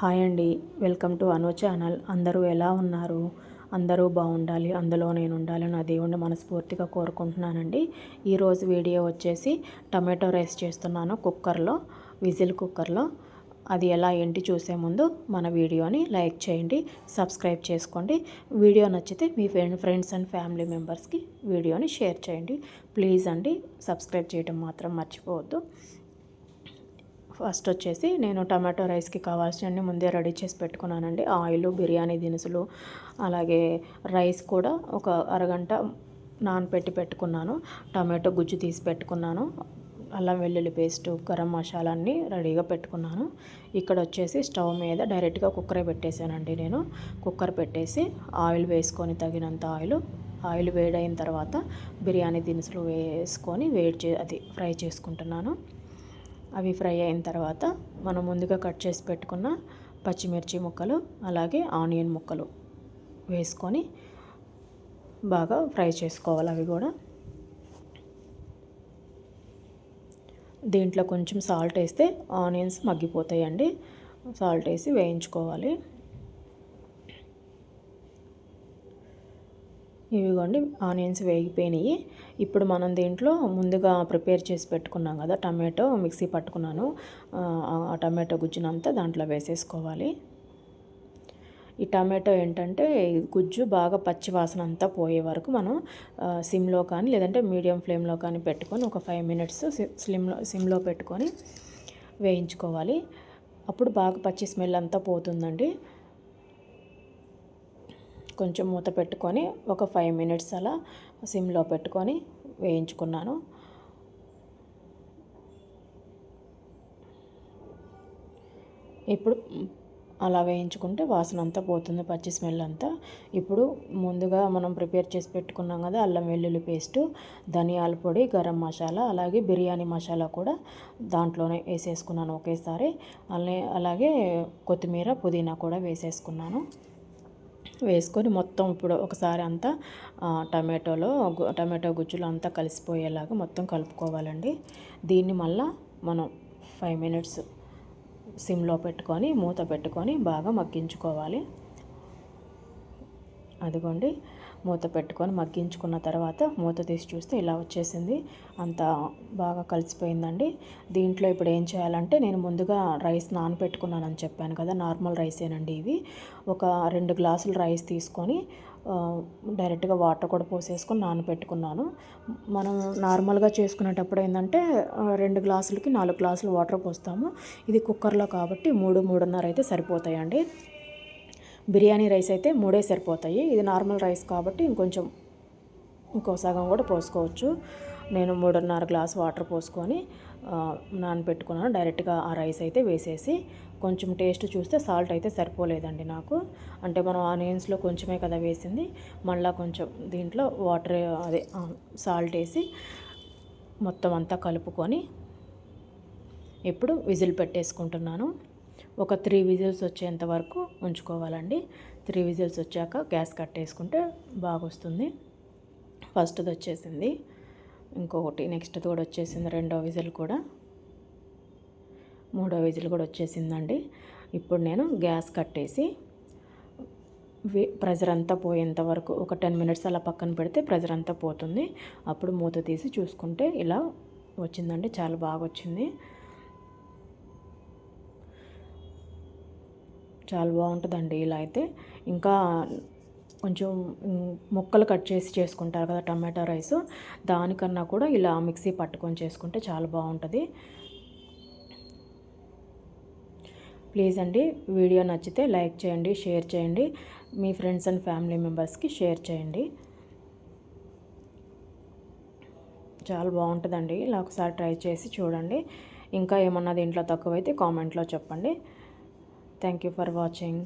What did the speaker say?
Hi అండి, welcome to Anu channel. అందరూ ఎలా ఉన్నారు? అందరూ బాగుండాలి, అందులో నేను ఉండాలని నా దేవుణ్ణి మనస్ఫూర్తిగా కోరుకుంటున్నానండి. ఈరోజు వీడియో వచ్చేసి టమాటో రైస్ చేస్తున్నాను కుక్కర్లో, విజిల్ కుక్కర్లో. అది ఎలా ఏంటి చూసే ముందు మన వీడియోని లైక్ చేయండి, సబ్స్క్రైబ్ చేసుకోండి. వీడియో నచ్చితే మీ ఫ్రెండ్స్ అండ్ ఫ్యామిలీ మెంబర్స్కి వీడియోని షేర్ చేయండి. ప్లీజ్ అండి, సబ్స్క్రైబ్ చేయడం మాత్రం మర్చిపోవద్దు. ఫస్ట్ వచ్చేసి నేను టమాటో రైస్కి కావాల్సినవన్నీ ముందే రెడీ చేసి పెట్టుకున్నానండి. ఆయిల్, బిర్యానీ దినుసులు, అలాగే రైస్ కూడా ఒక అరగంట నానపెట్టి పెట్టుకున్నాను. టమాటో గుజ్జు తీసి పెట్టుకున్నాను. అల్లం వెల్లుల్లి పేస్టు, గరం మసాలా అన్నీ రెడీగా పెట్టుకున్నాను. ఇక్కడ వచ్చేసి స్టవ్ మీద డైరెక్ట్గా కుక్కరే పెట్టేశానండి. నేను కుక్కర్ పెట్టేసి ఆయిల్ వేసుకొని తగినంత ఆయిల్ వేడైన తర్వాత బిర్యానీ దినుసులు వేసుకొని ఫ్రై చేసుకుంటున్నాను. అవి ఫ్రై అయిన తర్వాత మనం ముందుగా కట్ చేసి పెట్టుకున్న పచ్చిమిర్చి ముక్కలు, అలాగే ఆనియన్ ముక్కలు వేసుకొని బాగా ఫ్రై చేసుకోవాలి. అవి కూడా దీంట్లో కొంచెం సాల్ట్ వేస్తే ఆనియన్స్ మగ్గిపోతాయండి. సాల్ట్ వేసి వేయించుకోవాలి. ఇవిగోండి, ఆనియన్స్ వేగిపోయినాయి. ఇప్పుడు మనం దీంట్లో ముందుగా ప్రిపేర్ చేసి పెట్టుకున్నాం కదా, టమాటో మిక్సీ పట్టుకున్నాను. ఆ టమాటో గుజ్జునంతా దాంట్లో వేసేసుకోవాలి. ఈ టమాటో ఏంటంటే గుజ్జు బాగా పచ్చి వాసన అంతా పోయే వరకు మనం సిమ్లో కానీ లేదంటే మీడియం ఫ్లేమ్లో కానీ పెట్టుకొని ఒక 5 మినిట్స్ సిమ్లో పెట్టుకొని వేయించుకోవాలి. అప్పుడు బాగా పచ్చి స్మెల్ అంతా పోతుందండి. కొంచెం మూత పెట్టుకొని ఒక 5 మినిట్స్ అలా సిమ్లో పెట్టుకొని వేయించుకున్నాను. ఇప్పుడు అలా వేయించుకుంటే వాసన అంతా పోతుంది, పచ్చి స్మెల్ అంతా. ఇప్పుడు ముందుగా మనం ప్రిపేర్ చేసి పెట్టుకున్నాం కదా, అల్లం వెల్లుల్లి పేస్టు, ధనియాల పొడి, గరం మసాలా, అలాగే బిర్యానీ మసాలా కూడా దాంట్లోనే వేసేసుకున్నాను ఒకేసారి. అలాగే కొత్తిమీర, పుదీనా కూడా వేసుకొని మొత్తం ఇప్పుడు ఒకసారి అంతా టమాటో గుజ్జులో అంతా కలిసిపోయేలాగా మొత్తం కలుపుకోవాలండి. దీన్ని మళ్ళీ మనం 5 మినిట్స్ సిమ్లో పెట్టుకొని మూత పెట్టుకొని బాగా మగ్గించుకోవాలి. అదిగోండి, మూత పెట్టుకొని మగ్గించుకున్న తర్వాత మూత తీసి చూస్తే ఇలా వచ్చేసింది. అంత బాగా కలిసిపోయిందండి. దీంట్లో ఇప్పుడు ఏం చేయాలంటే, నేను ముందుగా రైస్ నానబెట్టుకున్నానని చెప్పాను కదా, నార్మల్ రైసేనండి ఇవి. ఒక 2 గ్లాసులు రైస్ తీసుకొని డైరెక్ట్గా వాటర్ కూడా పోసేసుకొని నానబెట్టుకున్నాను. మనం నార్మల్గా చేసుకునేటప్పుడు ఏంటంటే 2 గ్లాసులకి 4 గ్లాసులు వాటర్ పోస్తాము. ఇది కుక్కర్లో కాబట్టి 3-3.5 అయితే సరిపోతాయండి. బిర్యానీ రైస్ అయితే 3 సరిపోతాయి. ఇది నార్మల్ రైస్ కాబట్టి ఇంకో సగం కూడా పోసుకోవచ్చు. నేను 3.5 గ్లాస్ వాటర్ పోసుకొని నానబెట్టుకున్నాను. డైరెక్ట్గా ఆ రైస్ అయితే వేసేసి కొంచెం టేస్ట్ చూస్తే సాల్ట్ అయితే సరిపోలేదండి నాకు. అంటే మనం ఆనియన్స్లో కొంచెమే కదా వేసింది, మళ్ళీ కొంచెం దీంట్లో సాల్ట్ వేసి మొత్తం అంతా కలుపుకొని ఇప్పుడు విజిల్ పెట్టేసుకుంటున్నాను. ఒక 3 విజిల్స్ వచ్చేంత వరకు ఉంచుకోవాలండి. 3 విజిల్స్ వచ్చాక గ్యాస్ కట్టేసుకుంటే బాగా వస్తుంది. ఫస్ట్ది వచ్చేసింది, ఇంకొకటి నెక్స్ట్ది కూడా వచ్చేసింది. 2వ విజిల్ కూడా, 3వ విజిల్ కూడా వచ్చేసిందండి. ఇప్పుడు నేను గ్యాస్ కట్టేసి ప్రెజర్ అంతా పోయేంత వరకు ఒక 10 మినిట్స్ అలా పక్కన పెడితే ప్రెజర్ అంతా పోతుంది. అప్పుడు మూత తీసి చూసుకుంటే ఇలా వచ్చిందండి, చాలా బాగా వచ్చింది. చాలా బాగుంటుందండి ఇలా అయితే. ఇంకా కొంచెం ముక్కలు కట్ చేసి చేసుకుంటారు కదా టమాటో రైస్, దానికన్నా కూడా ఇలా మిక్సీ పట్టుకొని చేసుకుంటే చాలా బాగుంటుంది. ప్లీజ్ అండి, వీడియో నచ్చితే లైక్ చేయండి, షేర్ చేయండి, మీ ఫ్రెండ్స్ అండ్ ఫ్యామిలీ మెంబర్స్కి షేర్ చేయండి. చాలా బాగుంటుందండి, ఇలా ఒకసారి ట్రై చేసి చూడండి. ఇంకా ఏమన్నా దీంట్లో తక్కువైతే కామెంట్లో చెప్పండి. Thank you for watching.